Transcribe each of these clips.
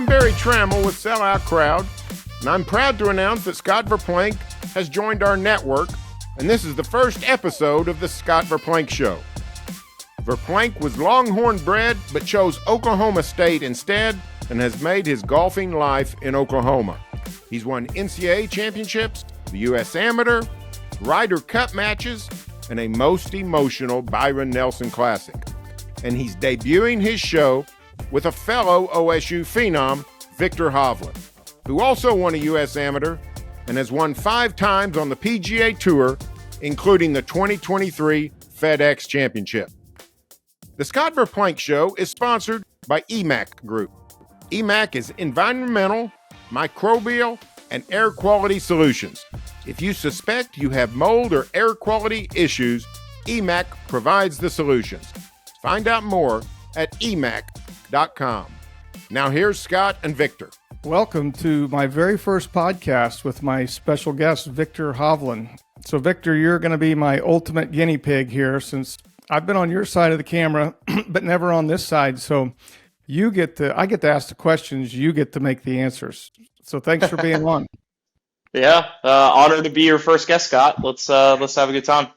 I'm Barry Trammell with Sellout Crowd, and I'm proud to announce that Scott Verplank has joined our network, and this is the first episode of the Scott Verplank Show. Verplank was Longhorn bred, but chose Oklahoma State instead, and has made his golfing life in Oklahoma. He's won NCAA championships, the U.S. Amateur, Ryder Cup matches, and a most emotional Byron Nelson Classic. And he's debuting his show with a fellow OSU phenom, Viktor Hovland, who also won a U.S. Amateur and has won 5 times on the PGA Tour, including the 2023 FedEx Championship. The Scott Verplank Show is sponsored by EMAC Group. EMAC is environmental, microbial, and air quality solutions. If you suspect you have mold or air quality issues, EMAC provides the solutions. Find out more at emac.com. Now here's Scott and Viktor. Welcome to my very first podcast with my special guest, Viktor Hovland. So Viktor, you're going to be my ultimate guinea pig here, since I've been on your side of the camera, but never on this side. So I get to ask the questions, you get to make the answers. So thanks for being on. Yeah, honored to be your first guest, Scott. Let's have a good time.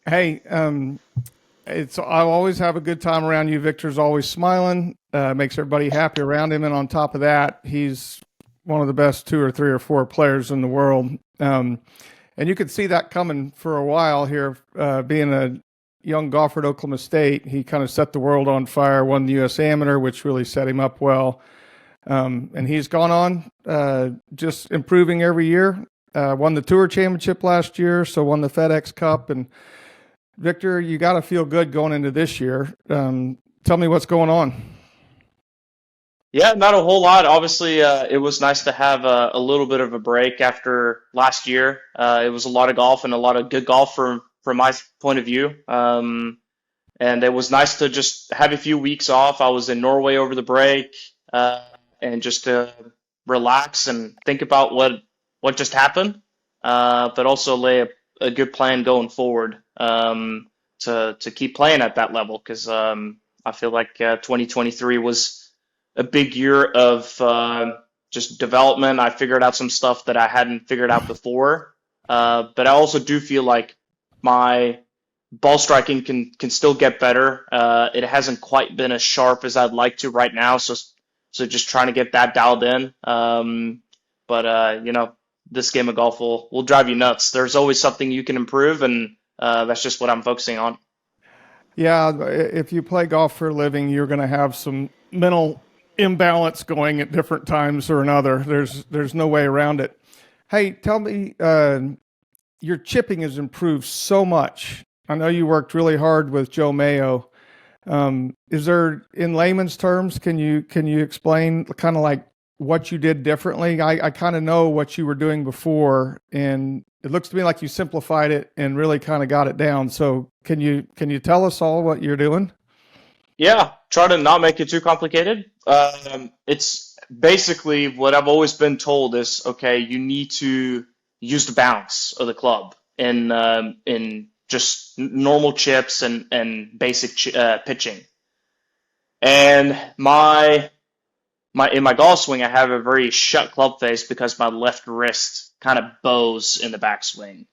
Hey, I always have a good time around you. Viktor's always smiling, makes everybody happy around him, and on top of that, he's one of the best 2 or 3 or 4 players in the world. And you could see that coming for a while here, being a young golfer at Oklahoma State. He kind of set the world on fire, won the U.S. Amateur, which really set him up well. And he's gone on, just improving every year. Won the Tour Championship last year, so won the FedEx Cup. And Viktor, you got to feel good going into this year. Tell me what's going on. Yeah, not a whole lot. Obviously, it was nice to have a little bit of a break after last year. It was a lot of golf and a lot of good golf from my point of view. And it was nice to just have a few weeks off. I was in Norway over the break, and just to relax and think about what just happened, but also lay a good plan going forward, to keep playing at that level, because I feel like 2023 was a big year of just development. I figured out some stuff that I hadn't figured out before, but I also do feel like my ball striking can still get better. It hasn't quite been as sharp as I'd like to right now, so just trying to get that dialed in. But this game of golf will drive you nuts. There's always something you can improve, and that's just what I'm focusing on. Yeah, if you play golf for a living, you're going to have some mental imbalance going at different times or another. There's no way around it. Hey, tell me, your chipping has improved so much. I know you worked really hard with Joe Mayo. Is there, in layman's terms, can you explain kind of like what you did differently? I kind of know what you were doing before, and it looks to me like you simplified it and really kind of got it down. So can you tell us all what you're doing? Yeah, try to not make it too complicated. It's basically what I've always been told is, okay, you need to use the bounce of the club in just normal chips and basic pitching. And in my golf swing, I have a very shut club face because my left wrist kind of bows in the backswing.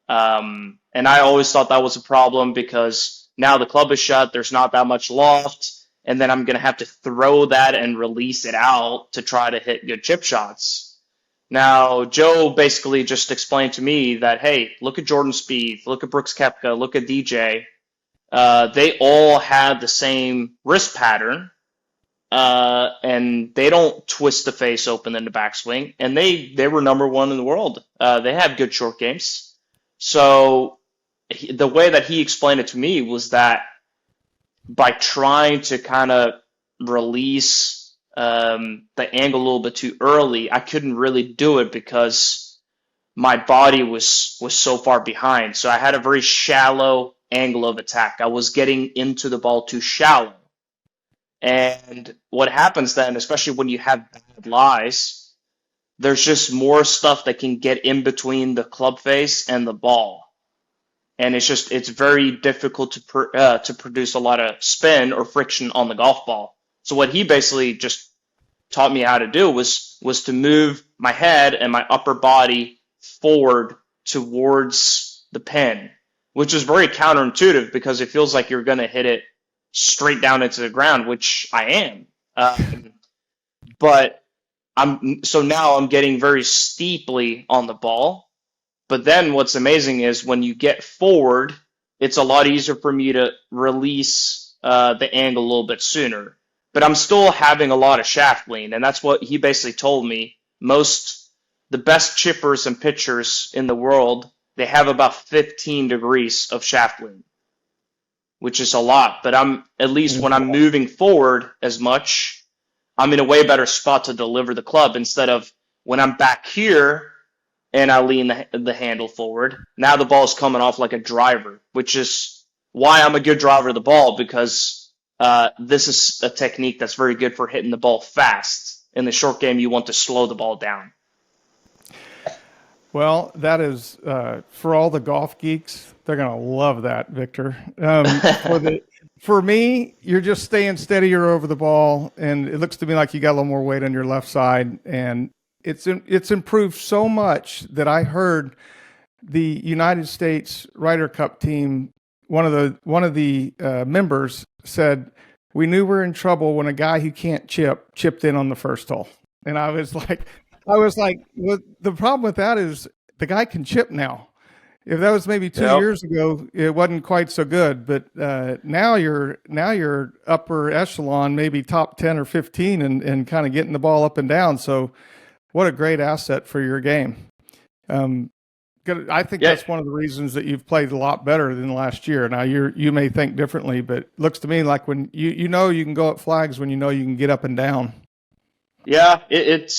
And I always thought that was a problem because now the club is shut, there's not that much loft, and then I'm going to have to throw that and release it out to try to hit good chip shots. Now, Joe basically just explained to me that, hey, look at Jordan Spieth, look at Brooks Koepka, look at DJ. They all have the same wrist pattern. And they don't twist the face open in the backswing, and they were number 1 in the world. They have good short games. So the way that he explained it to me was that by trying to kind of release the angle a little bit too early, I couldn't really do it because my body was so far behind. So I had a very shallow angle of attack. I was getting into the ball too shallow. And what happens then, especially when you have bad lies, there's just more stuff that can get in between the club face and the ball. And it's very difficult to produce a lot of spin or friction on the golf ball. So what he basically just taught me how to do was to move my head and my upper body forward towards the pin, which is very counterintuitive because it feels like you're going to hit it straight down into the ground, which I am. But now I'm getting very steeply on the ball. But then what's amazing is when you get forward, it's a lot easier for me to release the angle a little bit sooner. But I'm still having a lot of shaft lean, and that's what he basically told me. The best chippers and pitchers in the world, they have about 15 degrees of shaft lean, which is a lot. But at least when I'm moving forward as much, I'm in a way better spot to deliver the club instead of when I'm back here and I lean the handle forward. Now the ball's coming off like a driver, which is why I'm a good driver of the ball, because this is a technique that's very good for hitting the ball fast. In the short game, you want to slow the ball down. Well, that is for all the golf geeks. They're going to love that, Victor. For me, you're just staying steadier over the ball, and it looks to me like you got a little more weight on your left side, and it's improved so much that I heard the United States Ryder Cup team, one of the members said, "We knew we were in trouble when a guy who can't chipped in on the first hole." And I was like, well, the problem with that is the guy can chip now. If that was maybe 2 years ago, it wasn't quite so good. But now you're upper echelon, maybe top 10 or 15, and kind of getting the ball up and down. So, what a great asset for your game. I think that's one of the reasons that you've played a lot better than last year. Now you may think differently, but it looks to me like when you know you can go at flags when you know you can get up and down. Yeah, it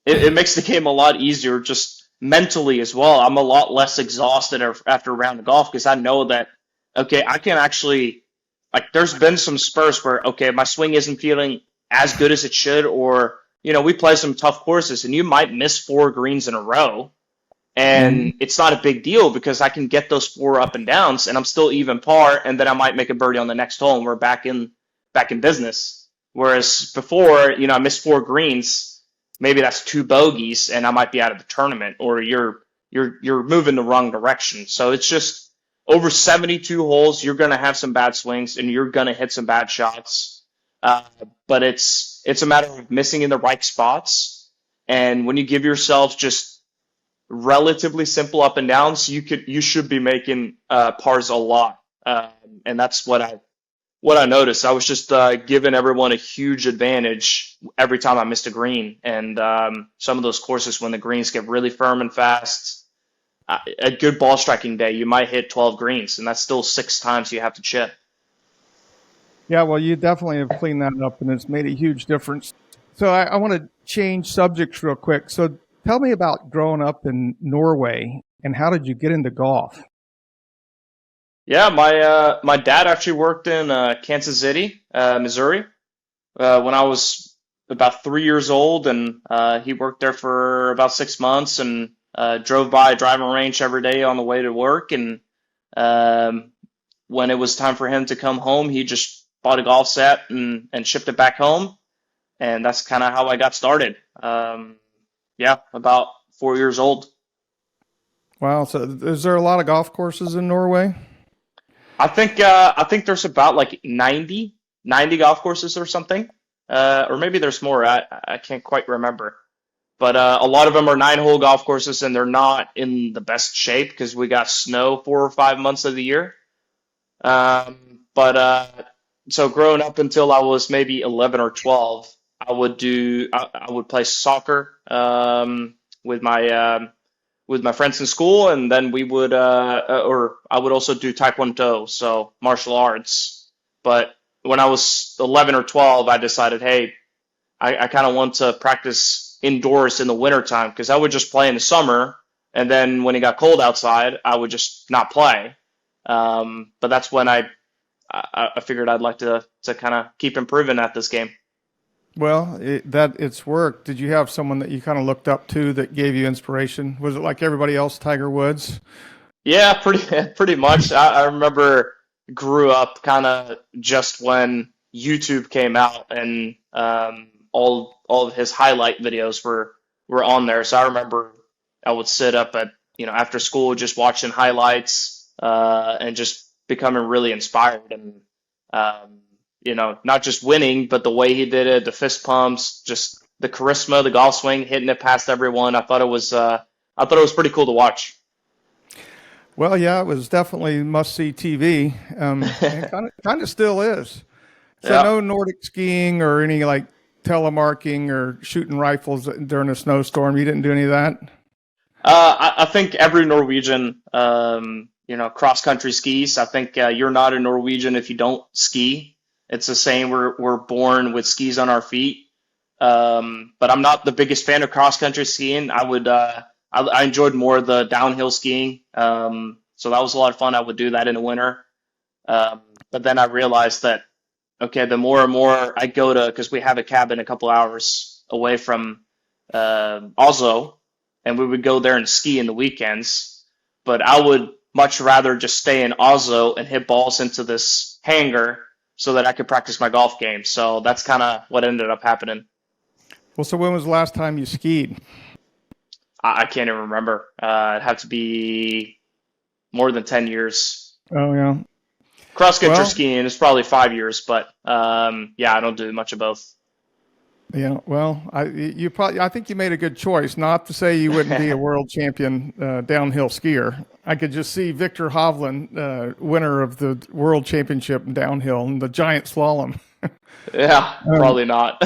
makes the game a lot easier just mentally as well. I'm a lot less exhausted after a round of golf because I know that, okay, I can actually, like, there's been some spurts where, okay, my swing isn't feeling as good as it should, or, we play some tough courses and you might miss 4 greens in a row. And it's not a big deal because I can get those 4 up and downs and I'm still even par, and then I might make a birdie on the next hole and we're back in business. Whereas before, I missed 4 greens, maybe that's 2 bogeys and I might be out of the tournament, or you're moving the wrong direction. So it's just over 72 holes, you're going to have some bad swings and you're going to hit some bad shots. But it's a matter of missing in the right spots. And when you give yourself just relatively simple up and downs, you should be making pars a lot. And that's what I noticed. I was just giving everyone a huge advantage every time I missed a green. And some of those courses, when the greens get really firm and fast, a good ball striking day, you might hit 12 greens, and that's still 6 times you have to chip. Yeah, well, you definitely have cleaned that up, and it's made a huge difference. So I want to change subjects real quick. So tell me about growing up in Norway, and how did you get into golf? Yeah, my dad actually worked in Kansas City, Missouri, when I was about 3 years old, and he worked there for about 6 months, and drove by a driving range every day on the way to work. And when it was time for him to come home, he just bought a golf set and shipped it back home, and that's kind of how I got started. About 4 years old. Wow! So is there a lot of golf courses in Norway? I think there's about like 90 golf courses or something, or maybe there's more. I can't quite remember, but a lot of them are 9-hole golf courses, and they're not in the best shape because we got snow 4 or 5 months of the year. So growing up until I was maybe 11 or 12, I would play soccer with my friends in school, and then we would, or I would also do Taekwondo, so martial arts. But when I was 11 or 12, I decided, hey, I kind of want to practice indoors in the wintertime, because I would just play in the summer, and then when it got cold outside, I would just not play. But that's when I figured I'd like to kind of keep improving at this game. Well, it's worked. Did you have someone that you kind of looked up to that gave you inspiration? Was it like everybody else, Tiger Woods? Yeah, pretty much. I remember grew up kind of just when YouTube came out, and all of his highlight videos were on there. So I remember I would sit up at after school just watching highlights and just becoming really inspired, and not just winning, but the way he did it, the fist pumps, just the charisma, the golf swing, hitting it past everyone. I thought it was pretty cool to watch. Well, yeah, it was definitely must-see TV. And kind of still is. So Yeah. no Nordic skiing or any like telemarking or shooting rifles during a snowstorm. You didn't do any of that? I think every Norwegian, cross-country skis. I think you're not a Norwegian if you don't ski. It's the same. We're born with skis on our feet. But I'm not the biggest fan of cross-country skiing. I enjoyed more the downhill skiing. So that was a lot of fun. I would do that in the winter. But then I realized that, okay, the more and more I go to, because we have a cabin a couple hours away from Oslo, and we would go there and ski in the weekends. But I would much rather just stay in Oslo and hit balls into this hangar so that I could practice my golf game. So that's kind of what ended up happening. Well, so when was the last time you skied? I can't even remember. It'd have to be more than 10 years. Oh, yeah. Cross-country skiing is probably 5 years, but I don't do much of both. Yeah, well, I think you made a good choice. Not to say you wouldn't be a world champion downhill skier. I could just see Viktor Hovland, winner of the world championship in downhill and the giant slalom. Yeah, probably not.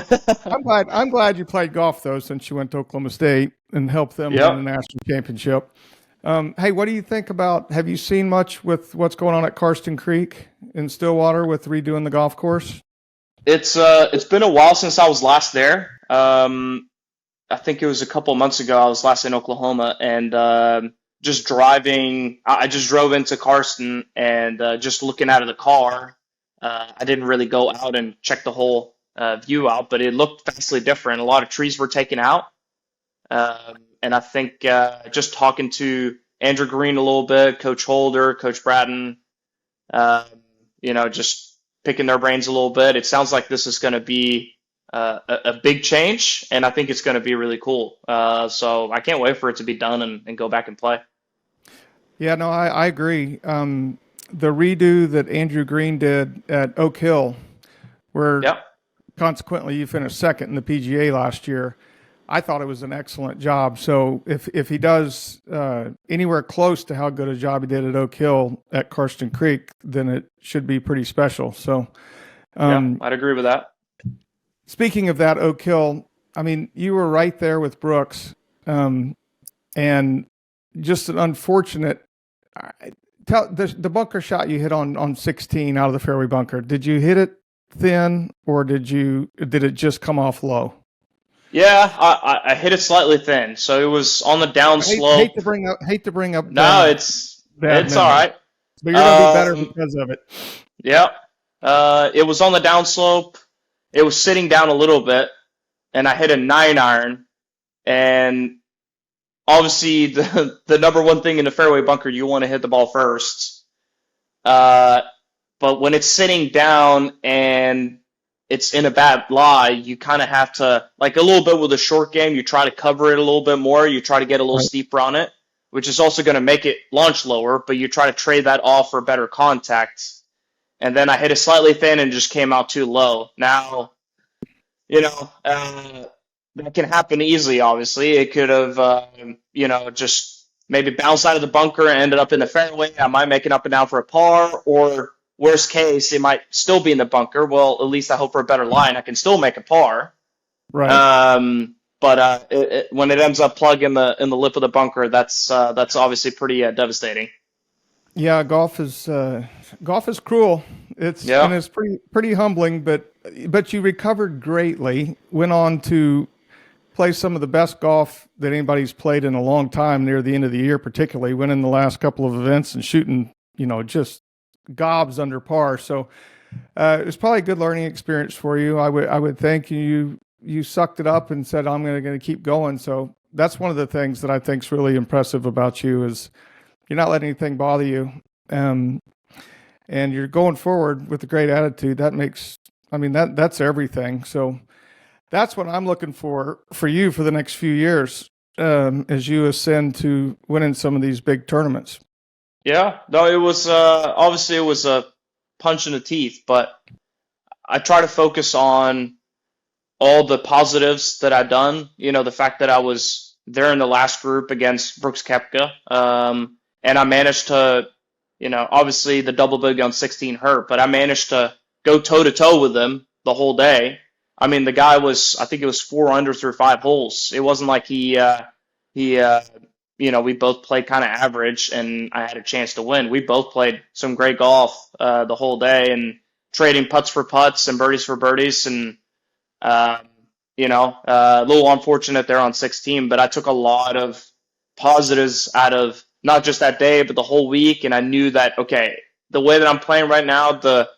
I'm glad you played golf though, since you went to Oklahoma State and helped them win the national championship. Hey, what do you think about? Have you seen much with what's going on at Karsten Creek in Stillwater with redoing the golf course? It's been a while since I was last there. I think it was a couple months ago. I was last in Oklahoma, and just driving. I just drove into Karsten, and just looking out of the car. I didn't really go out and check the whole view out, but it looked vastly different. A lot of trees were taken out, and I think just talking to Andrew Green a little bit, Coach Holder, Coach Bratton, just picking their brains a little bit. It sounds like this is going to be a big change, and I think it's going to be really cool. So I can't wait for it to be done and go back and play. Yeah, no, I agree. The redo that Andrew Green did at Oak Hill, where consequently you finished second in the PGA last year, I thought it was an excellent job. So if he does anywhere close to how good a job he did at Oak Hill at Karsten Creek, then it should be pretty special. So I'd agree with that. Speaking of that Oak Hill, I mean, you were right there with Brooks, and just an unfortunate. The bunker shot you hit on 16 out of the fairway bunker. Did you hit it thin, or did it just come off low? Yeah, I hit it slightly thin, so it was on the down slope. Hate to bring up. No, it's all right. But you're gonna be better because of it. Yeah, it was on the down slope. It was sitting down a little bit, and I hit a 9-iron, and obviously the number one thing in the fairway bunker, you want to hit the ball first. But when it's sitting down and it's in a bad lie, you kind of have to, like a little bit with a short game, you try to cover it a little bit more. You try to get a little steeper on it, which is also going to make it launch lower, but you try to trade that off for better contact. And then I hit it slightly thin and just came out too low. Now, that can happen easily, obviously. It could have, just maybe bounced out of the bunker and ended up in the fairway. I might make it up and down for a par, or worst case, it might still be in the bunker. Well, at least I hope for a better line. I can still make a par. Right. But when it ends up plug in the lip of the bunker, that's obviously pretty devastating. Yeah, golf is cruel. And it's pretty humbling, but you recovered greatly. Went on to play some of the best golf that anybody's played in a long time near the end of the year, particularly winning the last couple of events and shooting, just gobs under par. So it was probably a good learning experience for you. I would think you sucked it up and said, I'm going to keep going. So that's one of the things that I think is really impressive about you is you're not letting anything bother you. And you're going forward with a great attitude. That makes I mean, that's everything. So that's what I'm looking for you for the next few years, as you ascend to winning some of these big tournaments. Yeah, no, it was obviously it was a punch in the teeth, but I try to focus on all the positives that I've done. You know, the fact that I was there in the last group against Brooks Koepka, and I managed to, you know, obviously the double bogey on 16 hurt, but I managed to go toe to toe with him the whole day. I mean, the guy was, I think it was 4 under through 5 holes. It wasn't like he, you know, we both played kind of average and I had a chance to win. We both played some great golf the whole day and trading putts for putts and birdies for birdies. And um, you know, a little unfortunate there on 16, but I took a lot of positives out of not just that day, but the whole week. And I knew that, okay, the way that I'm playing right now, the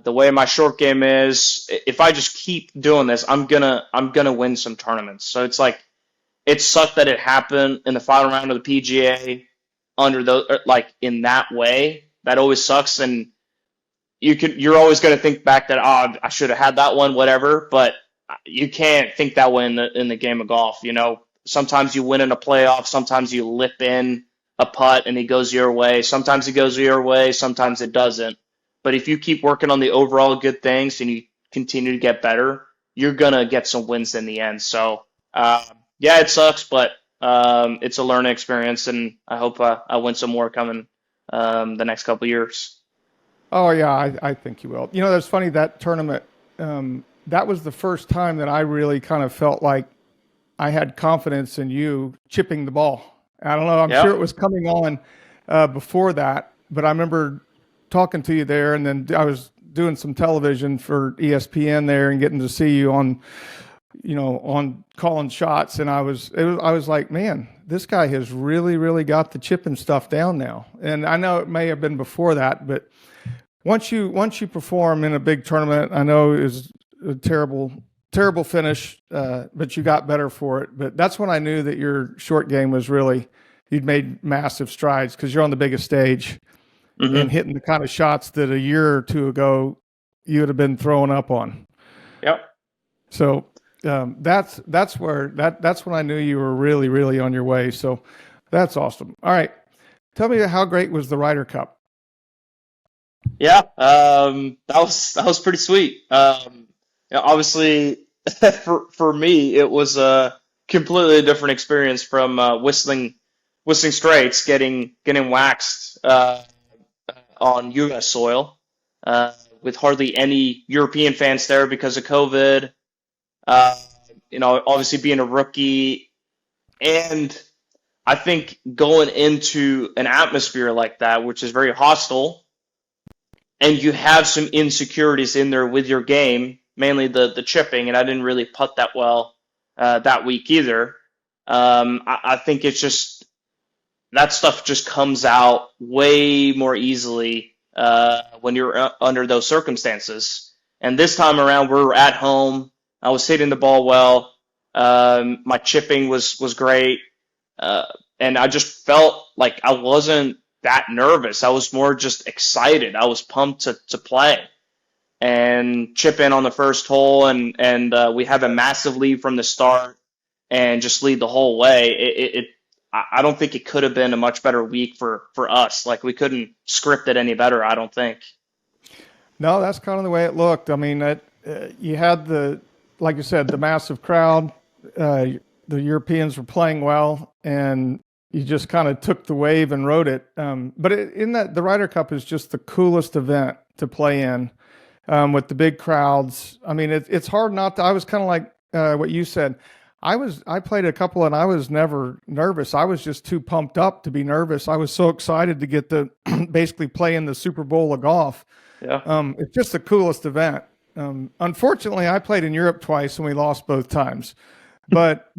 way my short game is, if I just keep doing this, I'm gonna win some tournaments. So it's like, it sucked that it happened in the final round of the PGA under the, like in that way. That always sucks. And you're always going to think back that, oh, I should have had that one, whatever. But you can't think that way in the game of golf. You know, sometimes you win in a playoff, sometimes you lip in a putt and it goes your way. Sometimes it goes your way, sometimes it doesn't. But if you keep working on the overall good things and you continue to get better, you're gonna get some wins in the end. So yeah, it sucks, but it's a learning experience, and I hope I win some more coming the next couple of years. Oh yeah, I think you will. You know, that's funny, that tournament. That was the first time that I really kind of felt like I had confidence in you chipping the ball. I don't know. I'm sure it was coming on before that, but I remember talking to you there, and then I was doing some television for ESPN there and getting to see you on, you know, on calling shots, and I was like, man, this guy has really got the chipping stuff down now. And I know it may have been before that, but once you perform in a big tournament, I know it was a terrible finish, but you got better for it. But that's when I knew that your short game was really, you'd made massive strides, because you're on the biggest stage and hitting the kind of shots that a year or two ago you would have been throwing up on. Yep. So that's when I knew you were really on your way. So that's awesome. All right, tell me, how great was the Ryder Cup? Yeah, that was pretty sweet. You know, obviously, for me, it was a completely different experience from whistling straights, getting waxed on U.S. soil, with hardly any European fans there because of COVID. You know, obviously being a rookie, and I think going into an atmosphere like that, which is very hostile, and you have some insecurities in there with your game, mainly the chipping, and I didn't really putt that well that week either. I think it's just, that stuff just comes out way more easily when you're under those circumstances. And this time around, we're at home. I was hitting the ball well. My chipping was great. And I just felt like I wasn't that nervous. I was more just excited. I was pumped to play and chip in on the first hole. And we have a massive lead from the start and just lead the whole way. I don't think it could have been a much better week for us. Like, we couldn't script it any better, I don't think. No, that's kind of the way it looked. I mean, you had like you said, the massive crowd. The Europeans were playing well, and you just kind of took the wave and rode it. But the Ryder Cup is just the coolest event to play in, with the big crowds. I mean, it's hard not to. I was kind of like what you said. I played a couple, and I was never nervous. I was just too pumped up to be nervous. I was so excited to get to basically play in the Super Bowl of golf. Yeah. It's just the coolest event. Unfortunately, I played in Europe twice, and we lost both times. But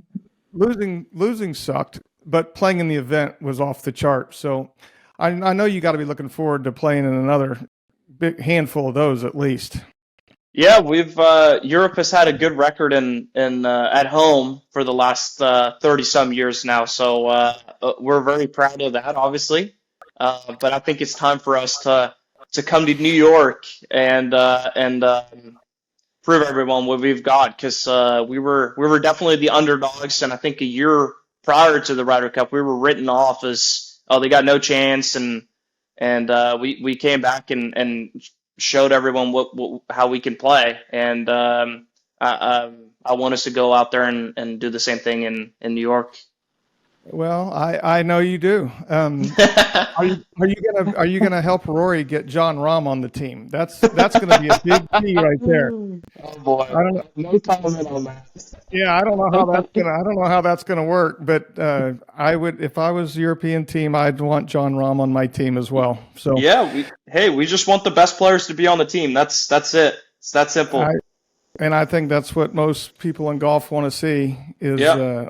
losing sucked. But playing in the event was off the chart. So I know you got to be looking forward to playing in another big handful of those at least. Yeah, Europe has had a good record in at home for the last 30 some years now. So we're very proud of that, obviously. But I think it's time for us to to come to New York and prove everyone what we've got, because we were definitely the underdogs, and I think a year prior to the Ryder Cup we were written off as, oh, they got no chance, and we came back and showed everyone how we can play, and I want us to go out there and do the same thing in New York. Well, I know you do. Are you gonna help Rory get John Rahm on the team? That's gonna be a big key right there. Oh boy, I don't know. no comment on that. Yeah, I don't know how that's gonna work, but I would, if I was the European team, I'd want John Rahm on my team as well. So Yeah, we just want the best players to be on the team. That's it. It's that simple. And I think that's what most people in golf want to see is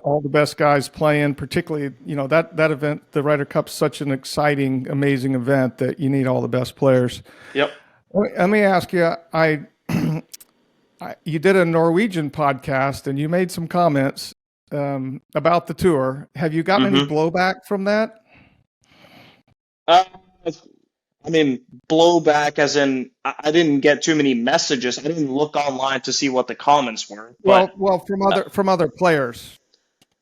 all the best guys playing, particularly, that event, the Ryder Cup's such an exciting, amazing event that you need all the best players. Yep. Let me ask you, you did a Norwegian podcast and you made some comments about the tour. Have you gotten any blowback from that? I mean, blowback as in I didn't get too many messages. I didn't look online to see what the comments were. But, well, from other players.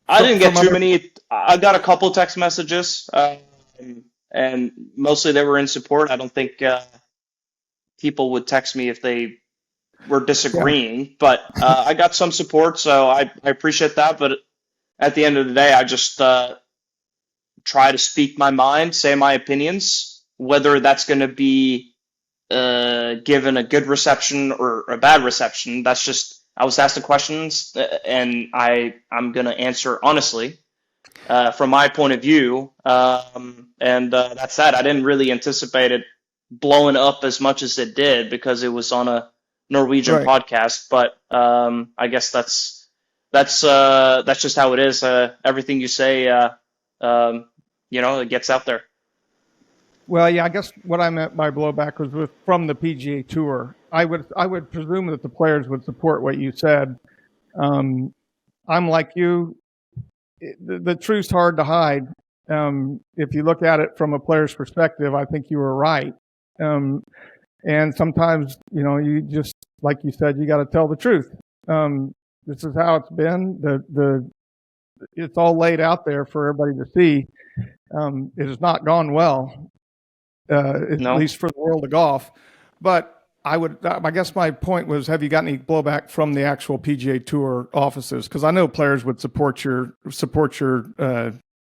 I didn't get too many. I got a couple text messages, and mostly they were in support. I don't think people would text me if they were disagreeing, but I got some support, so I appreciate that. But at the end of the day, I just try to speak my mind, say my opinions. Whether that's going to be given a good reception or a bad reception, that's just, I was asked the questions, and I'm going to answer honestly from my point of view. And that's that. I didn't really anticipate it blowing up as much as it did because it was on a Norwegian podcast. But I guess that's just how it is. Everything you say, it gets out there. Well, yeah, I guess what I meant by blowback was from the PGA Tour. I would presume that the players would support what you said. I'm like you. The truth's hard to hide. If you look at it from a player's perspective, I think you were right. And sometimes, you just, like you said, you got to tell the truth. This is how it's been. It's all laid out there for everybody to see. It has not gone well. At least for the world of golf. But I guess my point was, have you got any blowback from the actual PGA Tour offices? Because I know players would support your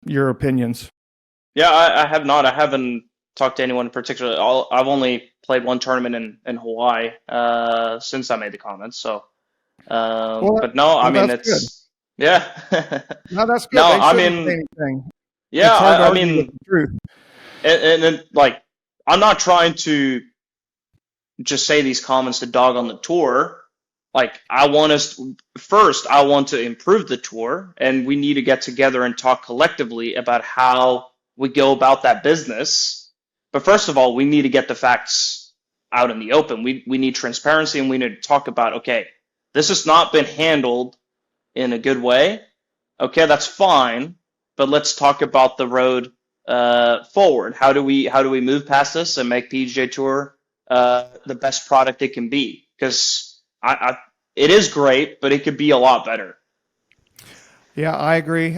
opinions. Yeah, I have not. I haven't talked to anyone in particular. I've only played one tournament in Hawaii since I made the comments. So, but no, I mean, it's good. Yeah. No, that's good. No, I mean, yeah, I mean, the truth. And like, I'm not trying to just say these comments to dog on the tour. Like, I want to improve the tour, and we need to get together and talk collectively about how we go about that business. But first of all, we need to get the facts out in the open. We need transparency, and we need to talk about, okay, this has not been handled in a good way. Okay, that's fine, but let's talk about the road forward. How do we move past this and make PGA Tour the best product it can be? Because it is great, but it could be a lot better. Yeah, I agree.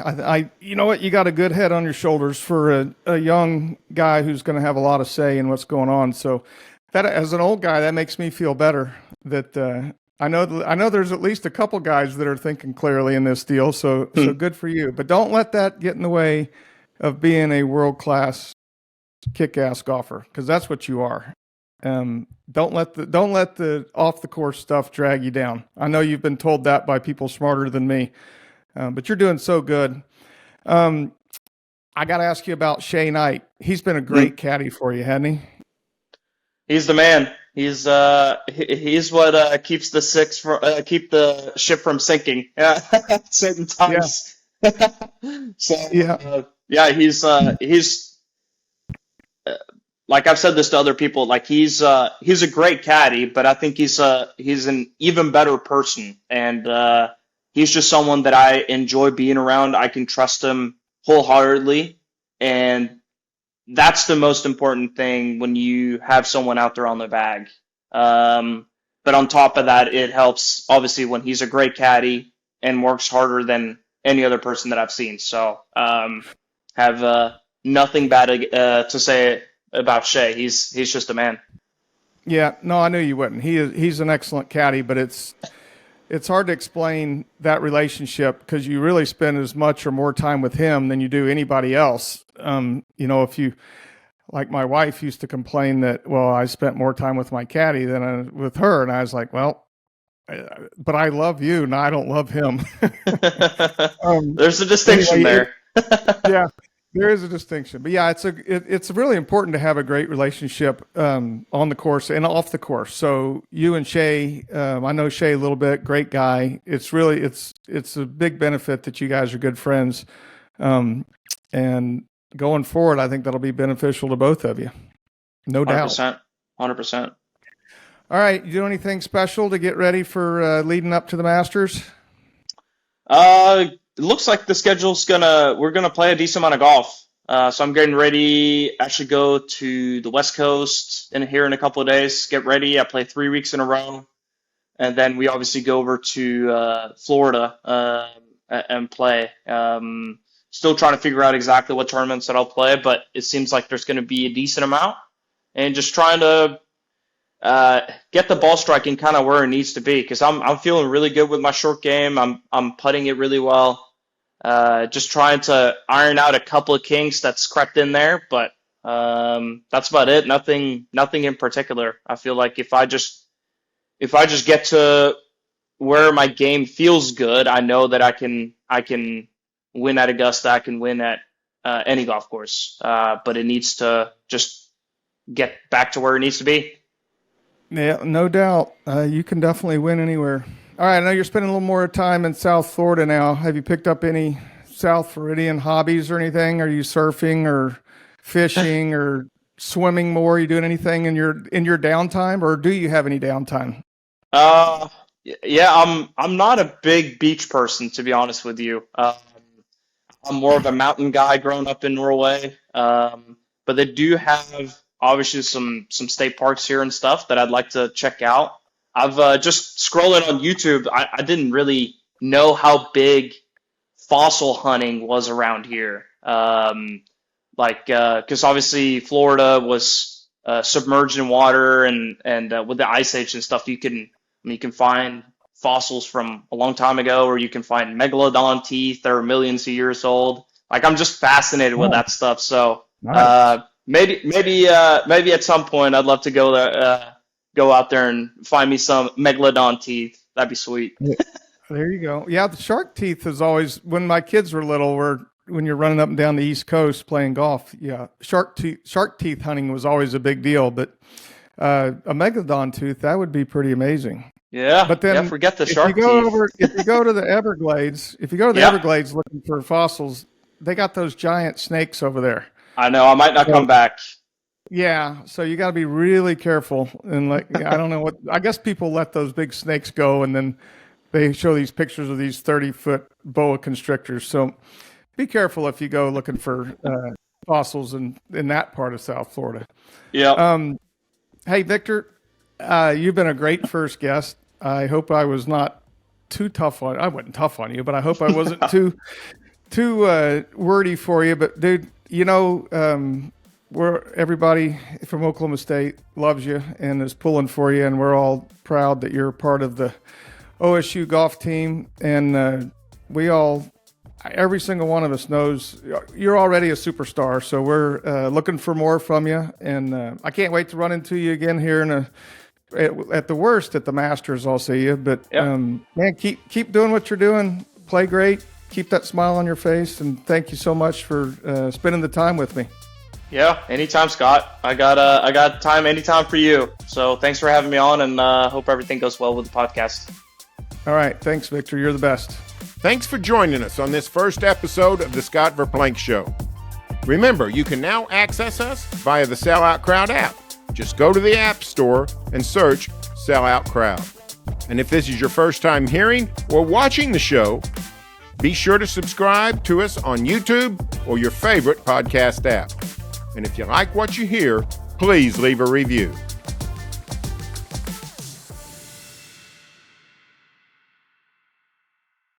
You know what? You got a good head on your shoulders for a young guy who's going to have a lot of say in what's going on. So that, as an old guy, that makes me feel better. That I know there's at least a couple guys that are thinking clearly in this deal. So good for you. But don't let that get in the way of being a world-class kick-ass golfer, because that's what you are. Don't let the off-the-course stuff drag you down. I know you've been told that by people smarter than me, but you're doing so good. I got to ask you about Shea Knight. He's been a great caddy for you, hasn't he? He's the man. He's what keeps the ship from sinking certain times. Yeah. So he's like I've said this to other people. Like he's a great caddy, but I think he's an even better person, and he's just someone that I enjoy being around. I can trust him wholeheartedly, and that's the most important thing when you have someone out there on the bag. But on top of that, it helps obviously when he's a great caddy and works harder than any other person that I've seen. So have nothing bad to say about Shea. He's just a man. Yeah, no, I knew you wouldn't. He's an excellent caddy, but it's hard to explain that relationship because you really spend as much or more time with him than you do anybody else. If you, like my wife used to complain that, well, I spent more time with my caddy than with her. And I was like, well, but I love you and I don't love him. There's a distinction there. Yeah, there is a distinction. But yeah, it's really important to have a great relationship on the course and off the course. So you and Shea, I know Shea a little bit, great guy. It's a big benefit that you guys are good friends. And going forward, I think that'll be beneficial to both of you. No doubt. 100%. All right. You do anything special to get ready for leading up to the Masters? It looks like the schedule's we're gonna play a decent amount of golf. So I'm getting ready, actually go to the West Coast here in a couple of days, get ready. I play 3 weeks in a row. And then we obviously go over to Florida and play. Still trying to figure out exactly what tournaments that I'll play, but it seems like there's going to be a decent amount. And just trying to get the ball striking kind of where it needs to be, because I'm feeling really good with my short game. I'm putting it really well. Just trying to iron out a couple of kinks that's crept in there, but that's about it. Nothing in particular. I feel like if I just get to where my game feels good, I know that I can win at Augusta, I can win at any golf course, but it needs to just get back to where it needs to be. Yeah, no doubt. You can definitely win anywhere. All right, I know you're spending a little more time in South Florida now. Have you picked up any South Floridian hobbies or anything? Are you surfing or fishing or swimming more? Are you doing anything in your downtime, or do you have any downtime? Yeah, I'm not a big beach person, to be honest with you. I'm more of a mountain guy growing up in Norway, but they do have obviously some state parks here and stuff that I'd like to check out. I've just scrolling on YouTube, I didn't really know how big fossil hunting was around here. Because obviously Florida was submerged in water, and with the ice age and stuff, you can find fossils from a long time ago, or you can find megalodon teeth that are millions of years old. Like, I'm just fascinated with that stuff. So nice. Maybe at some point I'd love to go out there and find me some megalodon teeth. That'd be sweet. There you go. Yeah, the shark teeth is always, when my kids were little, when you're running up and down the East Coast playing golf, yeah, shark teeth hunting was always a big deal. But a megalodon tooth, that would be pretty amazing. Yeah, but then forget the shark teeth. If you go to the Everglades, Everglades looking for fossils, they got those giant snakes over there. I know. I might not come back. Yeah, so you got to be really careful. And I don't know I guess people let those big snakes go, and then they show these pictures of these 30-foot boa constrictors. So be careful if you go looking for fossils in that part of South Florida. Yeah. Hey, Victor, you've been a great first guest. I hope I was not too tough on. I wasn't tough on you, but I hope I wasn't too wordy for you. But dude, everybody from Oklahoma State loves you and is pulling for you, and we're all proud that you're part of the OSU golf team. And every single one of us knows you're already a superstar. So we're looking for more from you, and I can't wait to run into you again here at the worst at the Masters. I'll see you, but man, keep doing what you're doing. Play great. Keep that smile on your face, and thank you so much for spending the time with me. Yeah, anytime, Scott. I got time anytime for you. So thanks for having me on, and hope everything goes well with the podcast. All right, thanks, Victor. You're the best. Thanks for joining us on this first episode of the Scott Verplank Show. Remember, you can now access us via the Sellout Crowd app. Just go to the App Store and search Sellout Crowd. And if this is your first time hearing or watching the show, be sure to subscribe to us on YouTube or your favorite podcast app. And if you like what you hear, please leave a review.